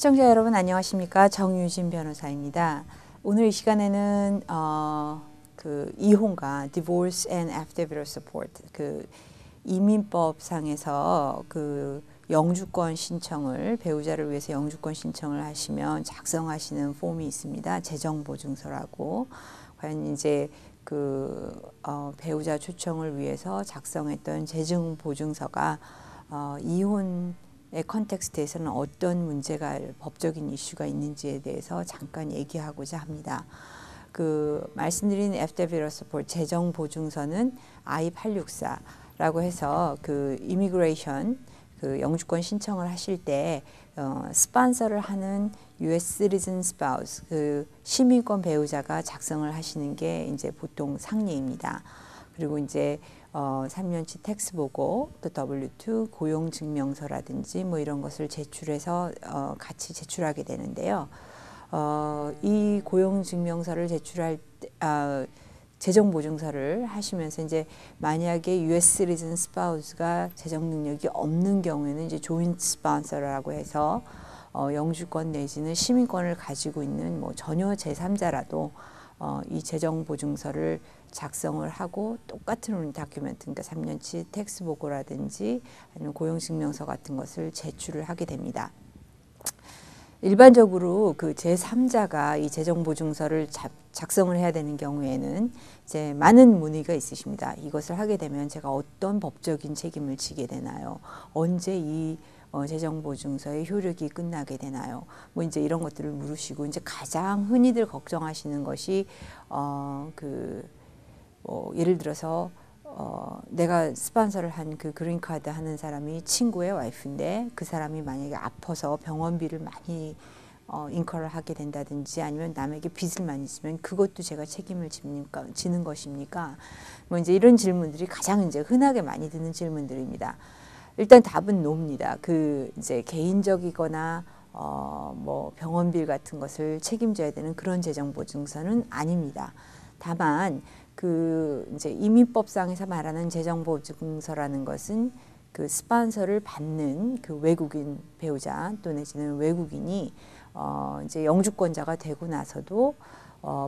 시청자 여러분 안녕하십니까? 정유진 변호사입니다. 오늘 이 시간에는 그 이혼과 Divorce and Afterbill Support 그 이민법상에서 그 영주권 신청을 배우자를 위해서 영주권 신청을 하시면 작성하시는 폼이 있습니다. 재정보증서라고. 과연 이제 그 배우자 초청을 위해서 작성했던 재정보증서가 이혼의 컨텍스트에서는 어떤 문제가 법적인 이슈가 있는지에 대해서 잠깐 얘기하고자 합니다. 그 말씀드린 Afterbill Support 재정보증서는 I-864라고 해서 그 이미그레이션 그 영주권 신청을 하실 때 스폰서를 하는 U.S. citizen spouse 그 시민권 배우자가 작성을 하시는 게 이제 보통 상례입니다. 그리고 이제 3년치 텍스 보고 또 W2 고용 증명서라든지 뭐 이런 것을 제출해서 같이 제출하게 되는데요. 이 고용 증명서를 제출할 때 재정 보증서를 하시면서 이제 만약에 U.S. citizen spouse가 재정 능력이 없는 경우에는 이제 joint sponsor라고 해서 영주권 내지는 시민권을 가지고 있는 뭐 전혀 제3자라도 이 재정 보증서를 작성을 하고 똑같은 다큐멘트, 그러니까 3년치 텍스 보고라든지 아니면 고용 증명서 같은 것을 제출을 하게 됩니다. 일반적으로 그 제3자가 이 재정 보증서를 작성을 해야 되는 경우에는 이제 많은 문의가 있으십니다. 이것을 하게 되면 제가 어떤 법적인 책임을 지게 되나요? 언제 이 재정 보증서의 효력이 끝나게 되나요? 뭐 이제 이런 것들을 물으시고 이제 가장 흔히들 걱정하시는 것이 예를 들어서 내가 스폰서를 한 그 그린카드 하는 사람이 친구의 와이프인데 그 사람이 만약에 아파서 병원비를 많이 인커를 하게 된다든지 아니면 남에게 빚을 많이 있으면 그것도 제가 책임을 지는 것입니까? 뭐 이제 이런 질문들이 가장 이제 흔하게 많이 드는 질문들입니다. 일단 답은 노입니다. 그 이제 개인적이거나 뭐 병원비 같은 것을 책임져야 되는 그런 재정 보증서는 아닙니다. 다만 그 이제 이민법상에서 말하는 재정 보증서라는 것은 그 스폰서를 받는 그 외국인 배우자 또 내지는 외국인이 이제 영주권자가 되고 나서도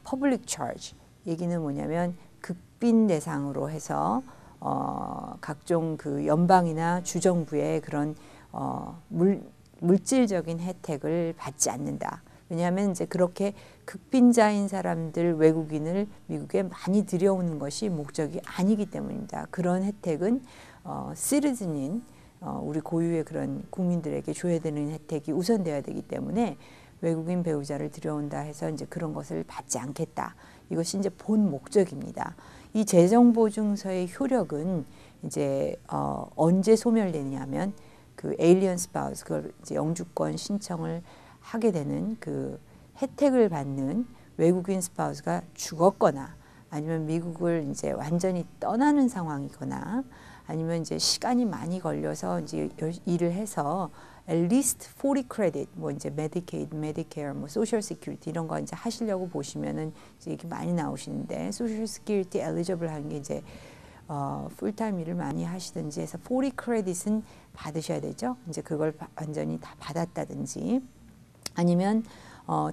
public charge 얘기는 뭐냐면 극빈 대상으로 해서 각종 그 연방이나 주정부의 그런 물질적인 혜택을 받지 않는다. 왜냐하면 이제 그렇게 극빈자인 사람들 외국인을 미국에 많이 들여오는 것이 목적이 아니기 때문입니다. 그런 혜택은 시리즌인 우리 고유의 그런 국민들에게 줘야 되는 혜택이 우선돼야 되기 때문에 외국인 배우자를 들여온다 해서 이제 그런 것을 받지 않겠다. 이것이 이제 본 목적입니다. 이 재정보증서의 효력은 이제 언제 소멸되냐면 그 에일리언 스파우스 그걸 이제 영주권 신청을 하게 되는 그 혜택을 받는 외국인 스파우스가 죽었거나 아니면 미국을 이제 완전히 떠나는 상황이거나 아니면 이제 시간이 많이 걸려서 이제 일을 해서 at least 40 credit 뭐 이제 Medicaid, Medicare, 뭐 Social Security 이런 거 이제 하시려고 보시면은 이제 이게 많이 나오시는데 Social Security eligible 하는 게 이제 풀타임 일을 많이 하시든지 해서 40 credit은 받으셔야 되죠. 이제 그걸 완전히 다 받았다든지 아니면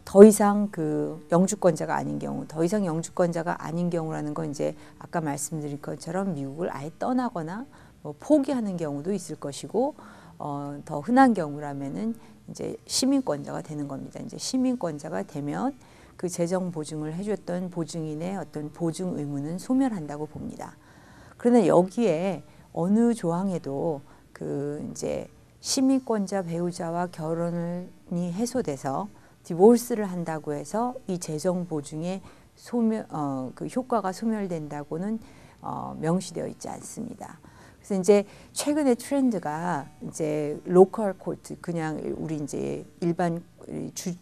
더 이상 그 영주권자가 아닌 경우, 더 이상 영주권자가 아닌 경우라는 건 이제 아까 말씀드린 것처럼 미국을 아예 떠나거나 뭐 포기하는 경우도 있을 것이고 더 흔한 경우라면은 이제 시민권자가 되는 겁니다. 이제 시민권자가 되면 그 재정 보증을 해줬던 보증인의 어떤 보증 의무는 소멸한다고 봅니다. 그러나 여기에 어느 조항에도 그 이제 시민권자 배우자와 결혼이 해소돼서 디보스를 한다고 해서 이 재정 보증의 그 효과가 소멸된다고는 명시되어 있지 않습니다. 그래서 이제 최근의 트렌드가 이제 로컬 코트 그냥 우리 이제 일반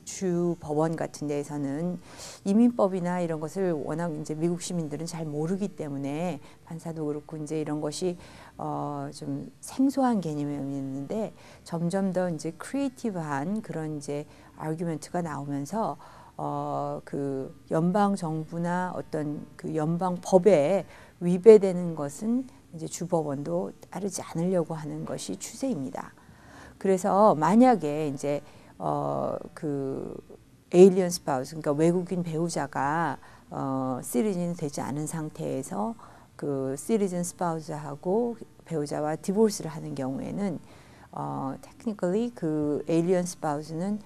주 법원 같은 데에서는 이민법이나 이런 것을 워낙 이제 미국 시민들은 잘 모르기 때문에 판사도 그렇고 이제 이런 것이 좀 생소한 개념이었는데 점점 더 이제 크리에이티브한 그런 이제 아규멘트가 나오면서 그 연방 정부나 어떤 그 연방 법에 위배되는 것은 이제 주법원도 따르지 않으려고 하는 것이 추세입니다. 그래서 만약에 이제 그 에일리언 스파우스, 그러니까 외국인 배우자가 시리즌이 되지 않은 상태에서 그 시리즌 스파우스하고 배우자와 디보스를 하는 경우에는 테크니컬리 그 에일리언 스파우스는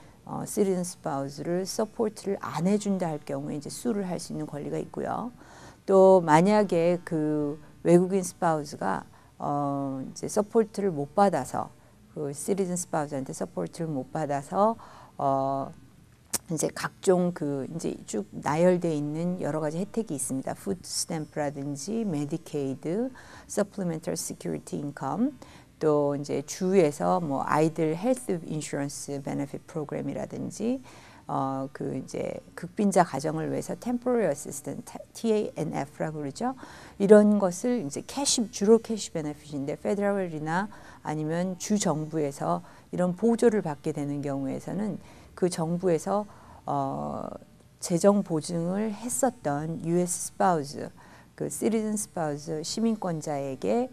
시리즌 스파우스를 서포트를 안 해준다 할 경우에 이제 수를 할 수 있는 권리가 있고요. 또 만약에 그 외국인 스파우스가 이제 서포트를 못 받아서 그 시리즌 스파우스한테 서포트를 못 받아서 이제 각종 그 이제 쭉 나열돼 있는 여러 가지 혜택이 있습니다. 푸드 스탬프라든지 메디케이드, 서플리멘털 시큐리티 인컴, 또 이제 주에서 뭐 아이들 헬스 인슈런스 베네핏 프로그램이라든지 그 이제 극빈자 가정을 위해서 temporary assistance TANF라고 그러죠. 이런 것을 이제 주로 캐시 베네핏인데 페더럴이나 아니면 주 정부에서 이런 보조를 받게 되는 경우에서는 그 정부에서 재정 보증을 했었던 US 스파우스, 그 시리즌 스파우스 시민권자에게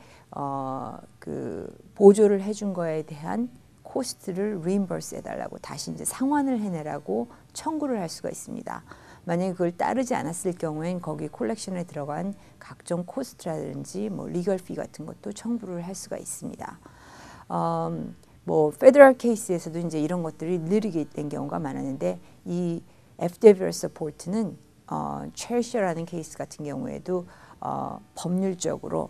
그 보조를 해준 거에 대한 코스트를 리임버스 해달라고 다시 이제 상환을 해내라고 청구를 할 수가 있습니다. 만약에 그걸 따르지 않았을 경우엔 거기 콜렉션에 들어간 각종 코스트라든지 뭐 리걸 피 같은 것도 청구를 할 수가 있습니다. 뭐 페더럴 케이스에서도 이제 이런 것들이 느리게 된 경우가 많았는데 이 FWR 서포트는 체리셔라는 케이스 같은 경우에도 법률적으로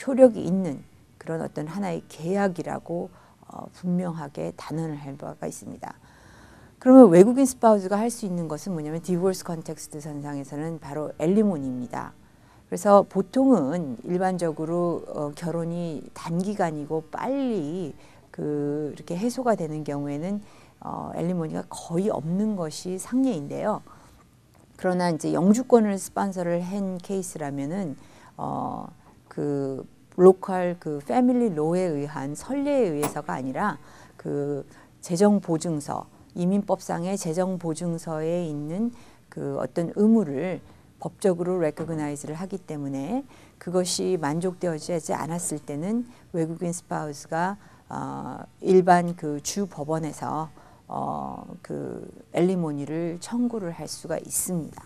효력이 있는 그런 어떤 하나의 계약이라고 분명하게 단언을 할 바가 있습니다. 그러면 외국인 스파우스가 할 수 있는 것은 뭐냐면 디보스 컨텍스트 선상에서는 바로 엘리모니입니다. 그래서 보통은 일반적으로 결혼이 단기간이고 빨리 그 이렇게 해소가 되는 경우에는 엘리모니가 거의 없는 것이 상례인데요. 그러나 이제 영주권을 스폰서를 한 케이스라면은 그 로컬 그 패밀리 로에 의한 선례에 의해서가 아니라 그 재정 보증서, 이민법상의 재정 보증서에 있는 그 어떤 의무를 법적으로 레코그나이즈를 하기 때문에 그것이 만족되어지지 않았을 때는 외국인 스파우스가 일반 그 주 법원에서 그 엘리모니를 청구를 할 수가 있습니다.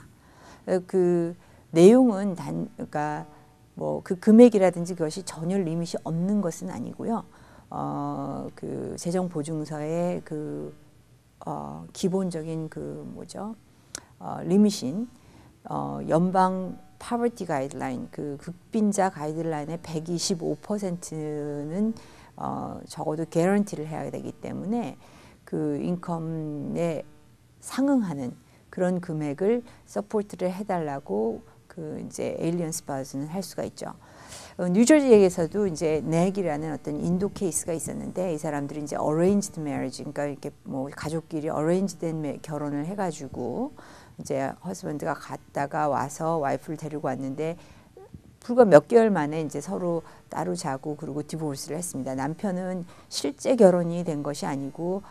그 내용은 그러니까 뭐 그 금액이라든지 그것이 전혀 리밋이 없는 것은 아니고요. 그 재정 보증서의 그 기본적인 그 뭐죠? 리밋인 연방 파버티 가이드라인, 그 극빈자 가이드라인의 125%는 적어도 개런티를 해야 되기 때문에 그 인컴에 상응하는 그런 금액을 서포트를 해달라고 그 이제 에일리언 스파우스는 할 수가 있죠. 뉴저지에서도 이제 넥이라는 어떤 인도 케이스가 있었는데 이 사람들이 이제 어레인지드 매리지, 그러니까 이렇게 뭐 가족끼리 어레인지된 결혼을 해가지고 이제 허스밴드가 갔다가 와서 와이프를 데리고 왔는데 불과 몇 개월 만에 이제 서로 따로 자고 그리고 디보스를 했습니다. 남편은 실제 결혼이 된 것이 아니고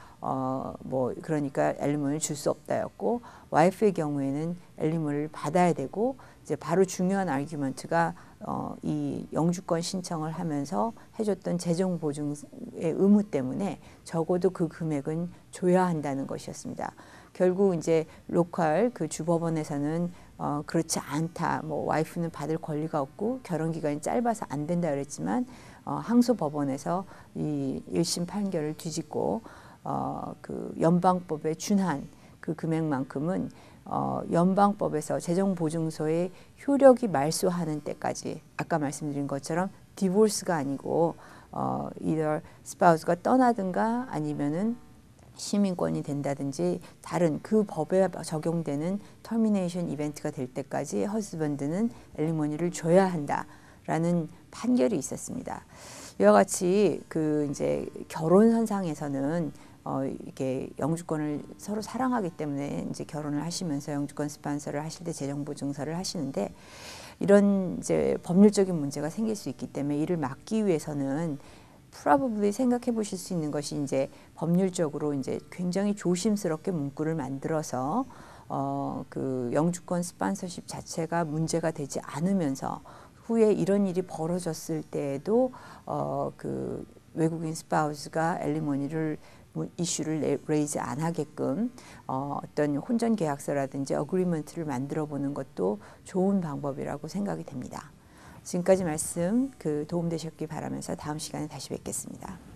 뭐 그러니까 엘리모니를 줄 수 없다였고 와이프의 경우에는 엘리모니를 받아야 되고 이제 바로 중요한 아규먼트가 이 영주권 신청을 하면서 해줬던 재정 보증의 의무 때문에 적어도 그 금액은 줘야 한다는 것이었습니다. 결국 이제 로컬 그 주법원에서는 그렇지 않다. 뭐 와이프는 받을 권리가 없고 결혼 기간이 짧아서 안 된다 그랬지만 항소 법원에서 이 1심 판결을 뒤집고 그 연방법에 준한 그 금액만큼은 연방법에서 재정보증서의 효력이 말소하는 때까지 아까 말씀드린 것처럼 디보스가 아니고 either 스파우스가 떠나든가 아니면은 시민권이 된다든지 다른 그 법에 적용되는 터미네이션 이벤트가 될 때까지 허스밴드는 엘리모니를 줘야 한다라는 판결이 있었습니다. 이와 같이 그 이제 결혼 선상에서는 이게 영주권을 서로 사랑하기 때문에 이제 결혼을 하시면서 영주권 스폰서를 하실 때 재정 보증서를 하시는데 이런 이제 법률적인 문제가 생길 수 있기 때문에 이를 막기 위해서는 probably 생각해 보실 수 있는 것이 이제 법률적으로 이제 굉장히 조심스럽게 문구를 만들어서 그 영주권 스폰서십 자체가 문제가 되지 않으면서 후에 이런 일이 벌어졌을 때에도 그 외국인 스파우스가 엘리모니를 이슈를 레이즈 안 하게끔 어떤 혼전 계약서라든지 어그리먼트를 만들어 보는 것도 좋은 방법이라고 생각이 됩니다. 지금까지 말씀 도움되셨기 바라면서 다음 시간에 다시 뵙겠습니다.